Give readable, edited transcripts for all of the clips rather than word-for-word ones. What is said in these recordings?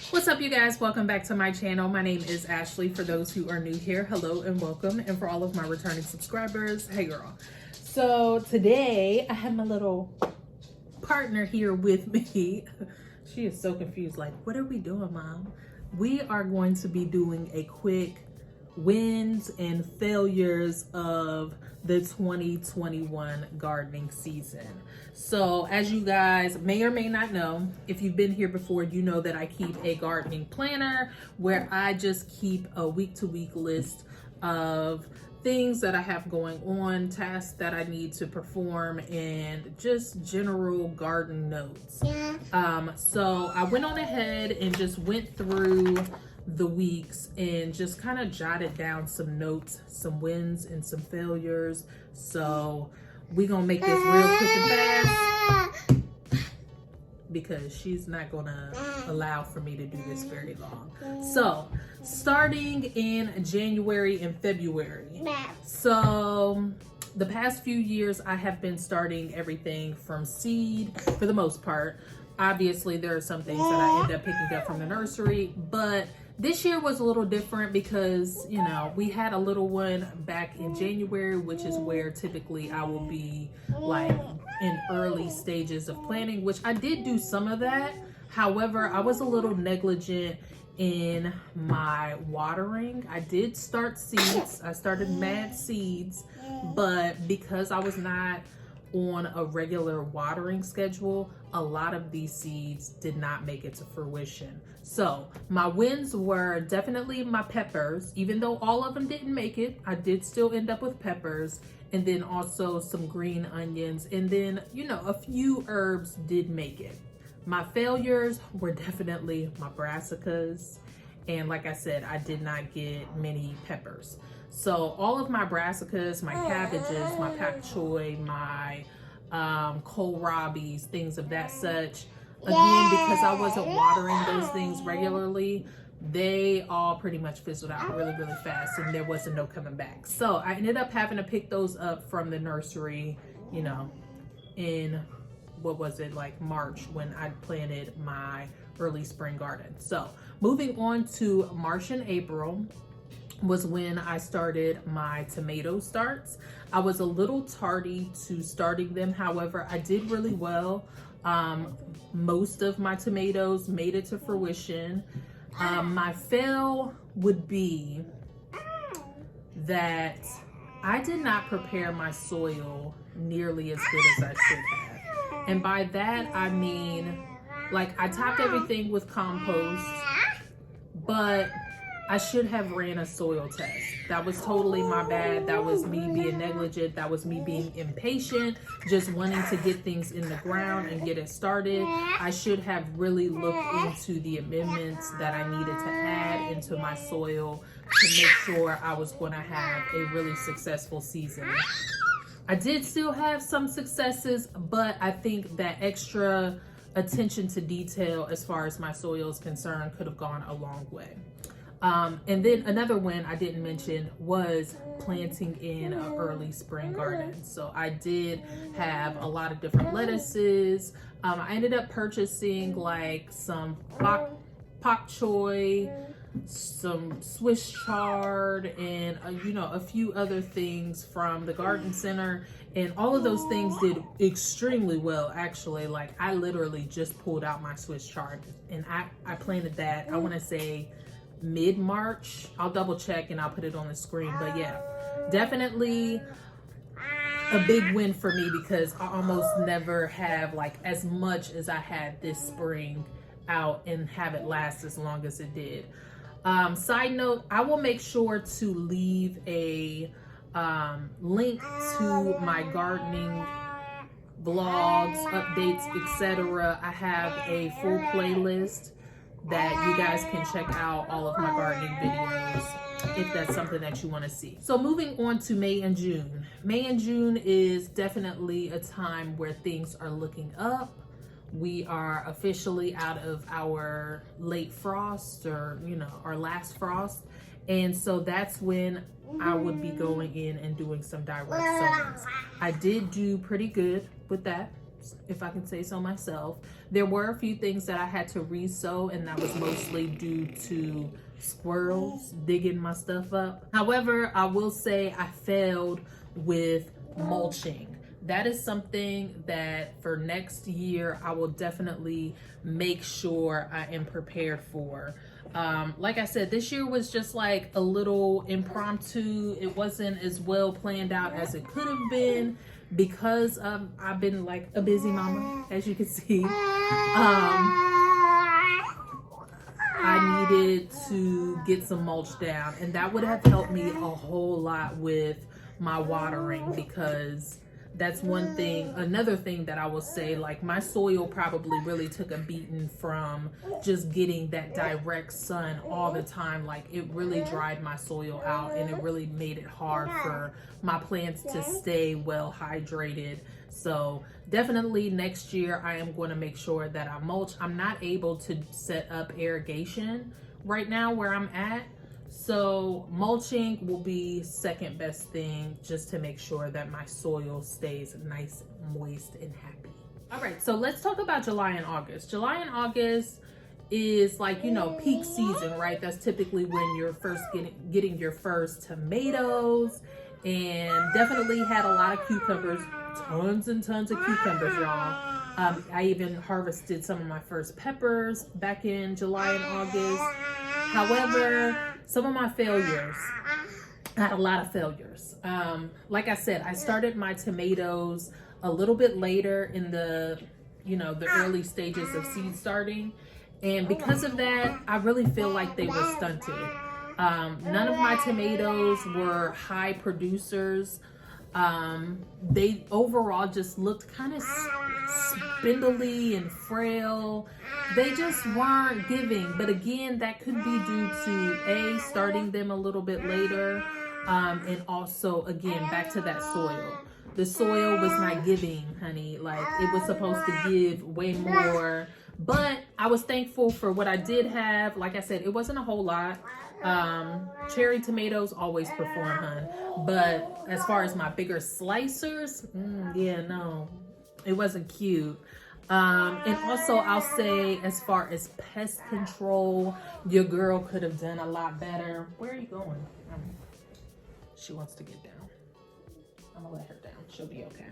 What's up, you guys? Welcome back to my channel. My name is Ashley. For those who are new here, hello and welcome. And for all of my returning subscribers, hey girl. So today I have my little partner here with me. She is so confused, like, what are we doing, Mom? We are going to be doing a quick wins and failures of the 2021 gardening season. So as you guys may or may not know, if you've been here before, you know that I keep a gardening planner where I just keep a week-to-week list of things that I have going on, tasks that I need to perform, and just general garden notes. So I went on ahead and just went through the weeks and just kind of jotted down some notes, some wins and some failures. So we're gonna make this real quick and fast because she's not gonna allow for me to do this very long. So starting in January and February. So the past few years I have been starting everything from seed for the most part. Obviously there are some things that I end up picking up from the nursery, but this year was a little different because, you know, we had a little one back in January, which is where typically I will be like in early stages of planting, which I did do some of that. However, I was a little negligent in my watering. I did start seeds. I started mad seeds, but because I was not on a regular watering schedule, a lot of these seeds did not make it to fruition. So my wins were definitely my peppers. Even though all of them didn't make it, I did still end up with peppers, and then also some green onions, and then, you know, a few herbs did make it. My failures were definitely my brassicas, and like I said, I did not get many peppers. So all of my brassicas, my cabbages, my pak choy, my kohlrabies, things of that such, again, because I wasn't watering those things regularly, they all pretty much fizzled out really fast, and there wasn't no coming back. So I ended up having to pick those up from the nursery, you know, in what was it, like March, when I planted my early spring garden. So moving on to March and April was when I started my tomato starts. I was a little tardy to starting them. However, I did really well. Most of my tomatoes made it to fruition. My fail would be that I did not prepare my soil nearly as good as I should have. And by that, I mean, like, I topped everything with compost, but I should have ran a soil test. That was totally my bad. That was me being negligent. That was me being impatient, just wanting to get things in the ground and get it started. I should have really looked into the amendments that I needed to add into my soil to make sure I was going to have a really successful season. I did still have some successes, but I think that extra attention to detail as far as my soil is concerned could have gone a long way. And then another one I didn't mention was planting in an early spring garden. So I did have a lot of different lettuces. I ended up purchasing like some pak choy, some Swiss chard, and you know, a few other things from the garden center. And all of those things did extremely well, actually. Like, I literally just pulled out my Swiss chard, and I planted that, I want to say, mid-March. I'll double check and I'll put it on the screen. But yeah, definitely a big win for me because I almost never have like as much as I had this spring out and have it last as long as it did. Side note, I will make sure to leave a link to my gardening vlogs, updates, etc. I have a full playlist that you guys can check out all of my gardening videos if that's something that you want to see. So moving on to May and June. May and June is definitely a time where things are looking up. We are officially out of our late frost, or, you know, our last frost. And so that's when I would be going in and doing some direct sowings. I did do pretty good with that. if I can say so myself. There were a few things that I had to re-sow, and that was mostly due to squirrels digging my stuff up. However, I will say I failed with mulching. That is something that for next year, I will definitely make sure I am prepared for. Like I said, this year was just like a little impromptu. It wasn't as well planned out as it could have been because I've been like a busy mama, as you can see. I needed to get some mulch down, and that would have helped me a whole lot with my watering, because that's one thing. Another thing that I will say, like, my soil probably really took a beating from just getting that direct sun all the time. Like, it really dried my soil out, and it really made it hard for my plants to stay well hydrated. So definitely next year I am going to make sure that I mulch. I'm not able to set up irrigation right now where I'm at, so mulching will be second best thing, just to make sure that my soil stays nice, moist, and happy. All right, so let's talk about July and August. July and August is like, you know, peak season, right? That's typically when you're first getting your first tomatoes, and definitely had a lot of cucumbers, tons and tons of cucumbers, y'all. I even harvested some of my first peppers back in July and August. However, some of my failures, I had a lot of failures. Like I said, I started my tomatoes a little bit later in the, you know, the early stages of seed starting. And because of that, I really feel like they were stunted. None of my tomatoes were high producers. They overall just looked kind of spindly and frail. They just weren't giving. But again, that could be due to starting them a little bit later, and also, again, back to that soil. The soil was not giving, honey. Like, it was supposed to give way more. But I was thankful for what I did have. Like I said, it wasn't a whole lot. Cherry tomatoes always perform, hun. But as far as my bigger slicers, yeah, no, it wasn't cute. And also, I'll say, as far as pest control, your girl could have done a lot better. Where are you going? She wants to get down. I'm gonna let her down. She'll be okay.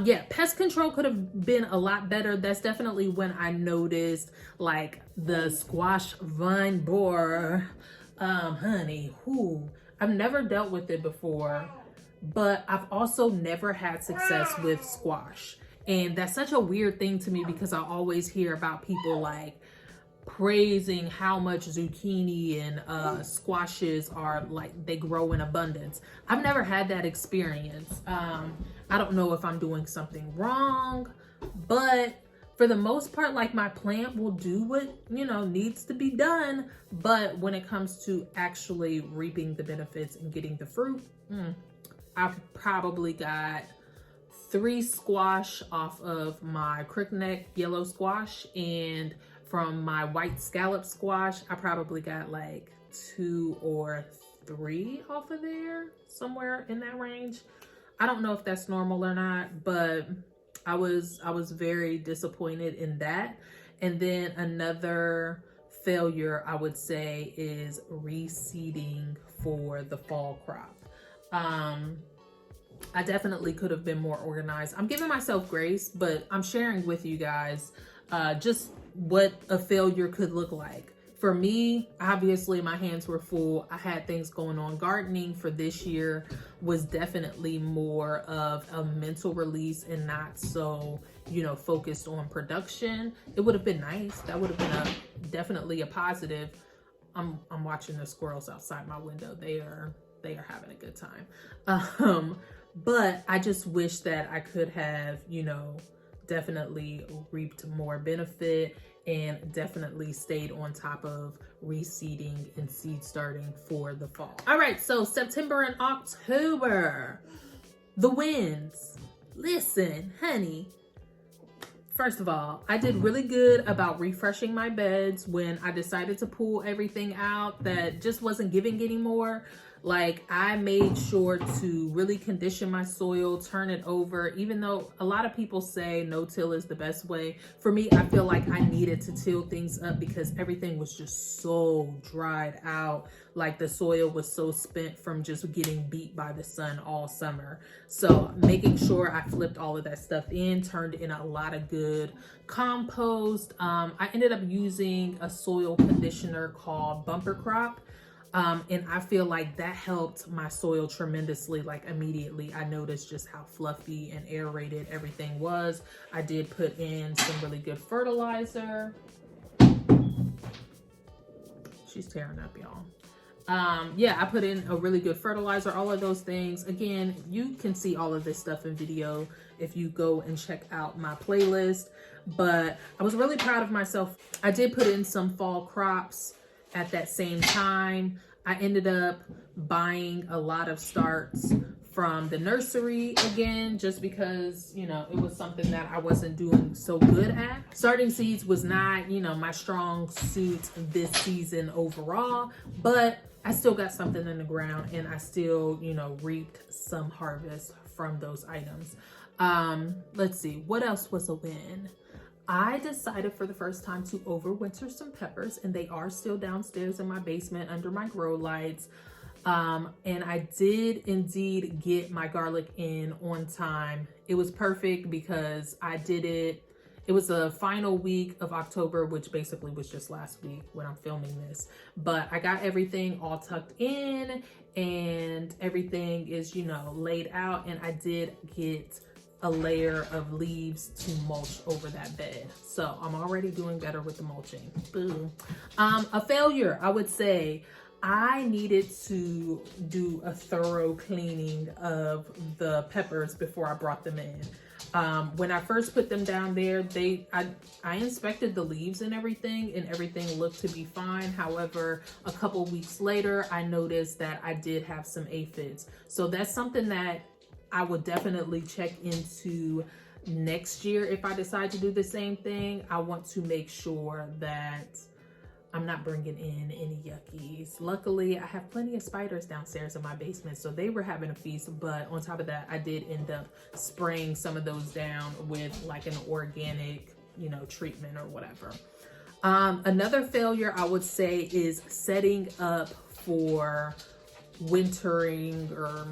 Yeah, pest control could have been a lot better. That's definitely when I noticed, like, the squash vine borer. Honey, I've never dealt with it before, but I've also never had success with squash. And that's such a weird thing to me, because I always hear about people like praising how much zucchini and squashes are, like, they grow in abundance. I've never had that experience. I don't know if I'm doing something wrong, but for the most part, like, my plant will do what, you know, needs to be done. But when it comes to actually reaping the benefits and getting the fruit, I've probably got 3 squash off of my crookneck yellow squash, and from my white scallop squash, I probably got like 2 or 3 off of there, somewhere in that range. I don't know if that's normal or not, but I was very disappointed in that. And then another failure, I would say, is reseeding for the fall crop. I definitely could have been more organized. I'm giving myself grace, but I'm sharing with you guys just what a failure could look like. For me, obviously, my hands were full. I had things going on. Gardening for this year was definitely more of a mental release and not so, you know, focused on production. It would have been nice. That would have been definitely a positive. I'm watching the squirrels outside my window. They are having a good time. But I just wish that I could have, you know, definitely reaped more benefit and definitely stayed on top of reseeding and seed starting for the fall. All right, so September and October, the winds. Listen, honey, first of all, I did really good about refreshing my beds when I decided to pull everything out that just wasn't giving anymore. Like, I made sure to really condition my soil, turn it over, even though a lot of people say no-till is the best way. For me, I feel like I needed to till things up because everything was just so dried out. Like, the soil was so spent from just getting beat by the sun all summer. So making sure I flipped all of that stuff in, turned in a lot of good compost. I ended up using a soil conditioner called Bumper Crop. And I feel like that helped my soil tremendously. Like, immediately I noticed just how fluffy and aerated everything was. I did put in some really good fertilizer. She's tearing up, y'all. Yeah, I put in a really good fertilizer, all of those things. Again, you can see all of this stuff in video if you go and check out my playlist. But I was really proud of myself. I did put in some fall crops at that same time. I ended up buying a lot of starts from the nursery again, just because, you know, it was something that I wasn't doing so good at. Starting seeds was not, you know, my strong suit this season overall, but I still got something in the ground and I still, you know, reaped some harvest from those items. Let's see, what else was a win? I decided for the first time to overwinter some peppers, and they are still downstairs in my basement under my grow lights. And I did indeed get my garlic in on time. It was perfect because I did it. It was the final week of October, which basically was just last week when I'm filming this. But I got everything all tucked in and everything is, you know, laid out. And I did get a layer of leaves to mulch over that bed. So I'm already doing better with the mulching. Boo. A failure, I would say. I needed to do a thorough cleaning of the peppers before I brought them in. When I first put them down there, I inspected the leaves and everything looked to be fine. However, a couple weeks later, I noticed that I did have some aphids. So that's something that I would definitely check into next year. If I decide to do the same thing, I want to make sure that I'm not bringing in any yuckies. Luckily, I have plenty of spiders downstairs in my basement, so they were having a feast. But on top of that, I did end up spraying some of those down with like an organic, you know, treatment or whatever. Another failure I would say is setting up for wintering, or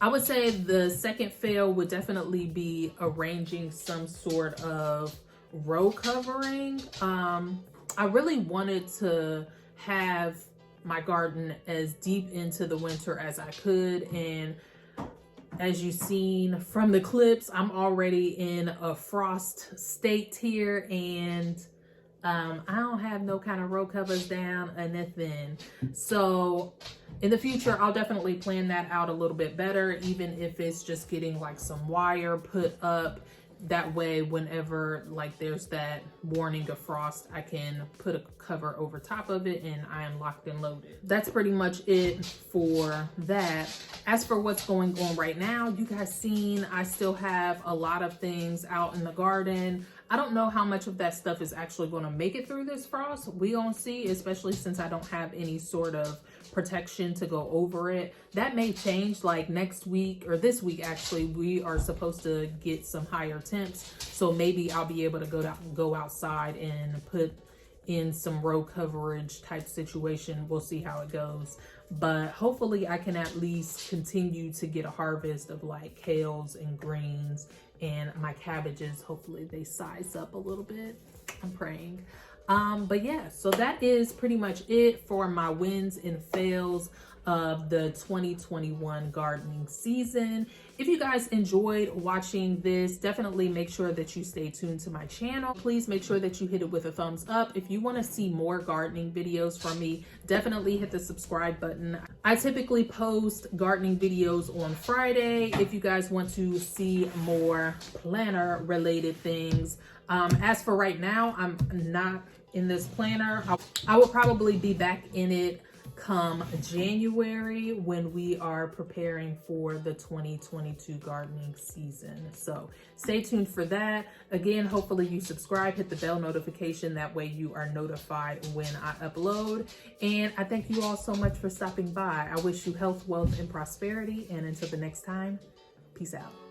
I would say the second fail would definitely be arranging some sort of row covering. I really wanted to have my garden as deep into the winter as I could. And as you've seen from the clips, I'm already in a frost state here, and I don't have no kind of row covers down or nothing. So in the future, I'll definitely plan that out a little bit better, even if it's just getting like some wire put up. That way, whenever like there's that warning of frost, I can put a cover over top of it and I am locked and loaded. That's pretty much it for that. As for what's going on right now, you guys seen I still have a lot of things out in the garden. I don't know how much of that stuff is actually going to make it through this frost. We gonna see, especially since I don't have any sort of protection to go over it. That may change like next week, or this week actually. We are supposed to get some higher temps, so maybe I'll be able to go outside and put in some row coverage type situation. We'll see how it goes, but hopefully I can at least continue to get a harvest of like kales and greens, and my cabbages, hopefully they size up a little bit. I'm praying. But yeah, so that is pretty much it for my wins and fails of the 2021 gardening season. If you guys enjoyed watching this, definitely make sure that you stay tuned to my channel. Please make sure that you hit it with a thumbs up. If you want to see more gardening videos from me, definitely hit the subscribe button. I typically post gardening videos on Friday if you guys want to see more planner related things. As for right now, I'm not in this planner. I will probably be back in it come January when we are preparing for the 2022 gardening season. So stay tuned for that. Again, hopefully you subscribe, hit the bell notification. That way you are notified when I upload. And I thank you all so much for stopping by. I wish you health, wealth, and prosperity. And until the next time, peace out.